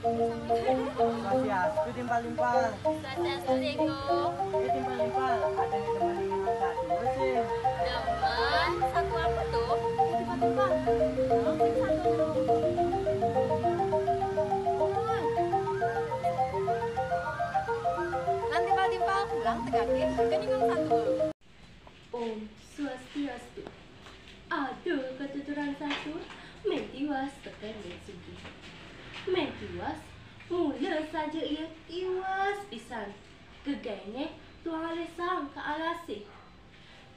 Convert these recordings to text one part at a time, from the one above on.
Swastiastu timpal-timpal. Swastiastu Deko. Oke timpal-timpal. Ada yang teman yang satu sih. Demen satu apa tuh? Timpal-timpal. Oh, satu dulu. Nanti timpal pulang tegake kan ikon satu. Om Swastiastu. Ada ketuturan satu, mentiwas tekan Mensugi. Mentiwas, mula saja ia tiwas pisan. Kegaine tuang alesang ke alasi.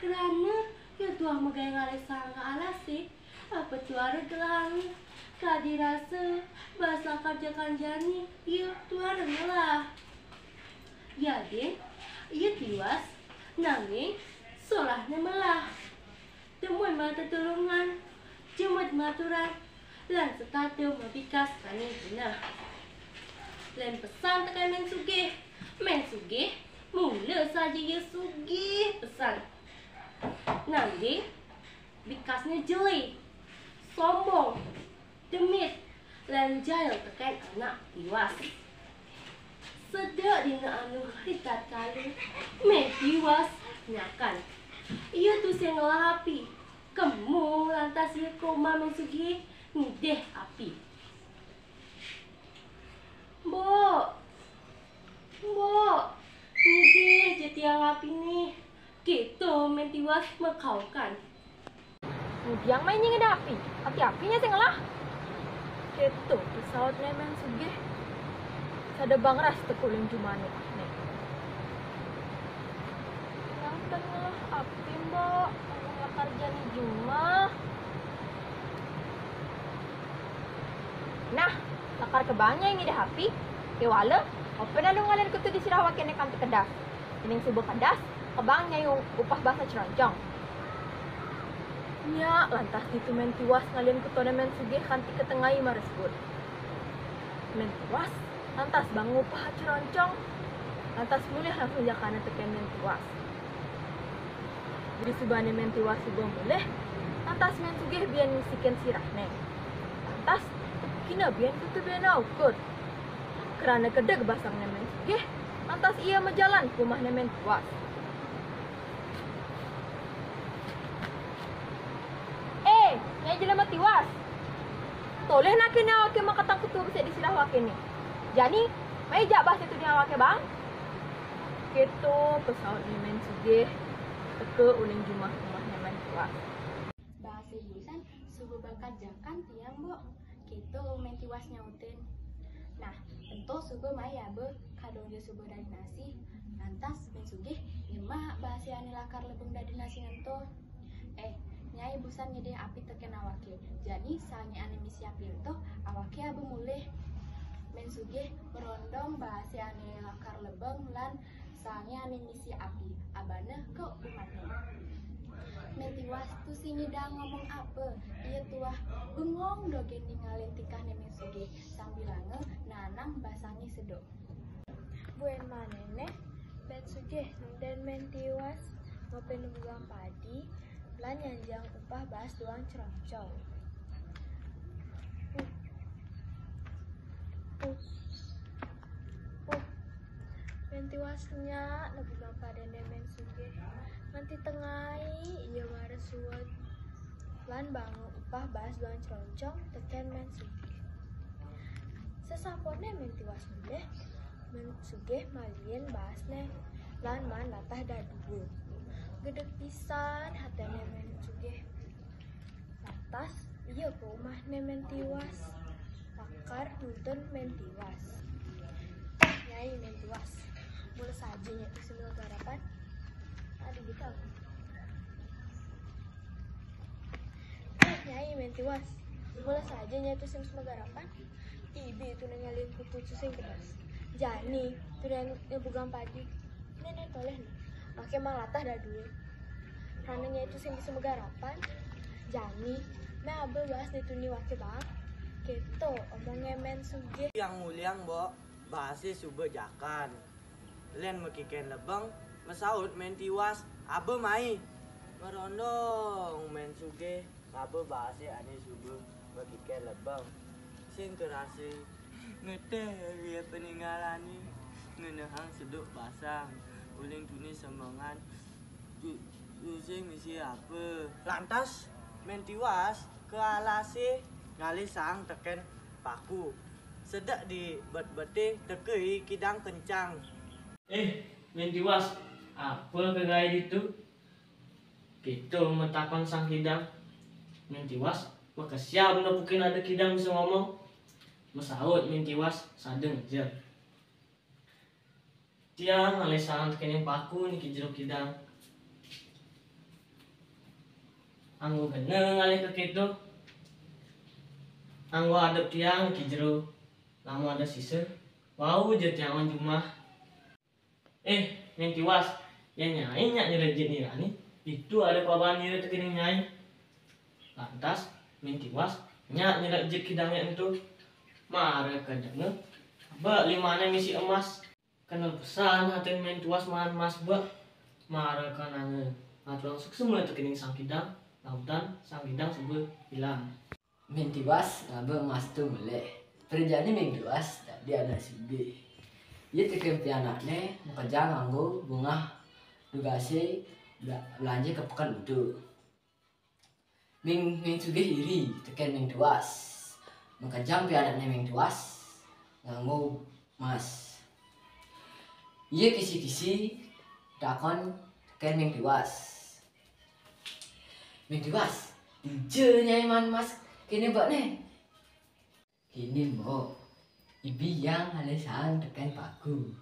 Kerana ia tuang megai alesang ke alasi, apa tuara gelang. Kadi rasa bahasa kerja kanjani, ia tuara ngelah. Jadi, ia tiwas, nangis, solahnya melah. Temuan mata tolongan, cemat maturan, lan sekata mabikas kani guna. Lan pesan tekan Mensugi, mula saja ia sugih pesan. Nanti, bikasnya jeli, sombong, demit, lan jahil tekan anak tiwas. Sedek dina anu hitat kali, tiwas nyakan. Ia tu sing api. Kamu lantas ia koma Mensugi ngideh api. Mbok, ngideh je tiang api ni. Kita mentiwas mekaukan. Yang mainnya ngeda api. Api-apinya sing lah. Kita pesawat ni Mensugi. Sada bang ras tekuling jumani nih. Yang tengah api mbok. Ang kerja ni Juma. Nah, lakar kebangnya yang ngeda api. Kewala, apa dah lu ngalen kutu di Sarawak kene kanti kedas. Ini subuh kedas, kebangnya yung upah bahasa ceroncong. Nya lantas itu mentiwas ngalian kutona Mensugi kanti ketengahi maresbut. Mentiwas lantas bang upah ceroncong. Lantas mulih langsung jakana teken mentiwas. Jadi subane mentiwas subuh mulih. Lantas Mensugi bian ngisikin sirahne. Lantas kina bian kutu bian ukur. Kerana kedeg basangnya Mensugi. Lantas ia menjalan ke rumahnya mentiwas. Nyai jelema tiwas. Toleh nak kena awake makatang kutu besek di sirah wake ni. Jadi, mai jak bahas itu dia awake bang. Keto pesawat ni Mensugi teke uling jumah rumahnya mentiwas. Bahasa jurusan subuh bakat jakan tiang mbok. Kita mentiwas nyautin. Nah, tentu subuh maya be kadang dia subuh dari nasi. Lantas Mensugi nyema bahasa ani lakar lebeng dari nasi ngento. Nyai busan ngedeh api teken awake. Jadi salnya ane misi api itu awake abu mulih. Mensugi berondong bahasa ane lakar lebeng lan salnya ane misi api. Abana ke umatnya. Mentiwas tu si ngedang ngomong apa? Ia tuah bengong dogen ninggalin tikah ne Mensugi sambil lange nanang basahnya sedok. Buen manene Mensugi dan mentiwas ngopen buang padi lan nyanjang upah bahas doang ceroncong. Mentiwasnya lebih bapa dene Mensugi. Nanti tengai ia waras suat lan bangun upah bahas doang ceroncong teken Mensugi. Sesampone mentiwas mulih Mensugi malien bahasne lan man latah dadu. Gede pisan hatene Mensugi. Lantas iya ke rumah Mentiwas. Pakar nuntun Mentiwas. Nyai Mentiwas. Mulai saja nya itu semua garapan. Ada gitu aku. Nyai Mentiwas. Mulai saja nya itu semua garapan. Ibi itu nyalin kutu susing keras. Jani itu yang bugang padi. Nenek toleh nih. Oke malatah dah dulu. Rananya itu sing bisa megarapan. Jani, nah abel bahas dituni wake bang. Keto omongnya Mensugi. Yang mulia mbok, bahasa subuh jakan. Len mekiken lebeng, mesaut mentiwas, abe mai. Merondong Mensugi, abe bahasa ane subuh mekiken lebeng. Sing terasi Ngeteh dia peninggalan ni. Ngenehang seduk pasang. Uling tunis semangan. Pusing misi apa. Lantas mentiwas ke alase ngali sang teken paku. Sedak di bet-bete tekei kidang kencang. Mentiwas, apa kegaya itu? Kita metakon sang kidang. Mentiwas, maka siap nepukin ada kidang bisa ngomong. Mesaut mentiwas, sadeng je. Tiang alih sang tekening paku ni kijero kidang. Anggo geneng alih ke kitu. Anggo adep tiang kijero. Lamu ada sisa. Wau je tiangan rumah. Mentiwas, ya nyai nyak nyelejit ni rani. Itu ada paban ni tekening nyai. Lantas mentiwas nyak nyelejit kidangnya itu. Mare kadang ba limane misi emas. Kenal pesan hatin mentiwas mahan emas ba. Mare kanane. Atau langsung semua tekening sang kidang. Lautan sang kidang sebut hilang. Mentiwas ngabe emas tu melek. Terjadi mentiwas tadi ada suge. Ia tekem pianakne bekerja nganggo bunga dugase belanja ke pekan udu. Ming suge iri teken mentiwas. Bekerja pianakne mentiwas nganggo emas. Ia kisi-kisi takon teken mentiwas. Mentiwas, ije nyai man mas kini mbak ne. Kini mbok, ibi yang ada sang tekan paku.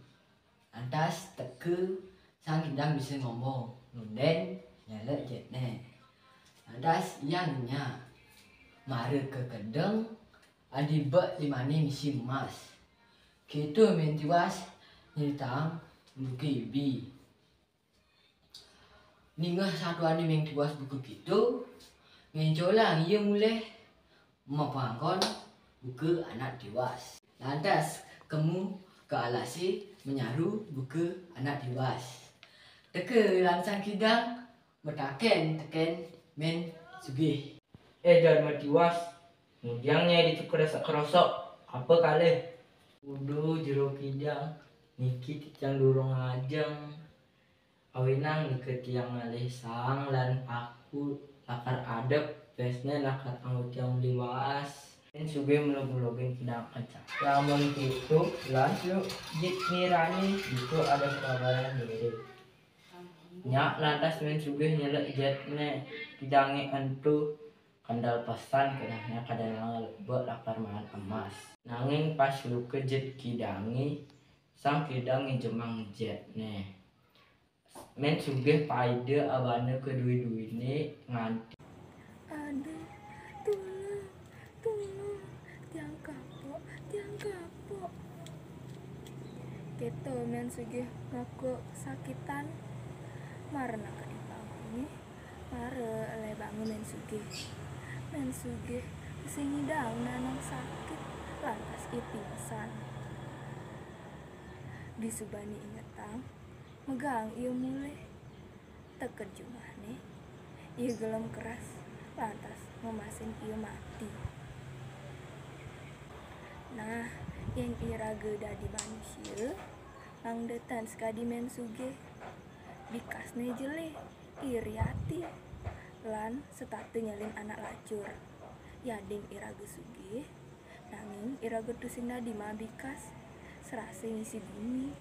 Lantas teke sang kidang bisa ngomong, nunden nyala jetne. Lantas yang nya, mare ke kedeng, adi bek limane misi emas. Gitu mentiwas nyitang buku ibi. Ningah satu ani mentiwas buku gitu, ngencolang ia mulai mempangkon buku anak dewas. Lantas kamu ke alasi menyaru buku anak dewas. Teke langsang kidang metaken teken men sugih. Jangan mentiwas. Mudiangnya kerosok. Apa kali? Udu jero kidang. Niki tijang durung ajeng. Awinang deket yang ngalih sang lan aku lakar adep besne lakar anggut yang liwaas. Dan suge melog-melogin kidang kencang. Lamun gitu lanjut jit mirani itu ada kabaran diri. Nyak lantas men suge nyelek jetne kidange entu kandal pesan kenahnya kadang lebek lakar mahan emas. Nanging pas lu kejet kidangi sang kidangi jemang jetne. Men sugih paide abane kedui-duine nganti. Aduh, tolong, tiang kapok. Keto men sugih ngaku sakitan, marna ka dibangun, mare le bangun men sugih sing hidang nanang sakit, lantas pingsan. Disubani ingetang, megang ia mulai teken jumahne, ia gelem keras, lantas memasin ia mati. Nah, yang iraga dadi manusia, langdetan sekadi men sugih, bikasne jele, iriati, lan setatu nyalin anak lacur. Yading iraga sugih, nanging iraga tusing nadi mabikas, serase ngisi bumi.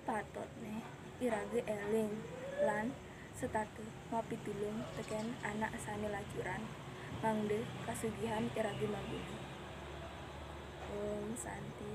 Patotne iraga eling, lan setatu mapitulung teken anak sane lacuran, mangde kasugihan iraga mabudi. Om santi.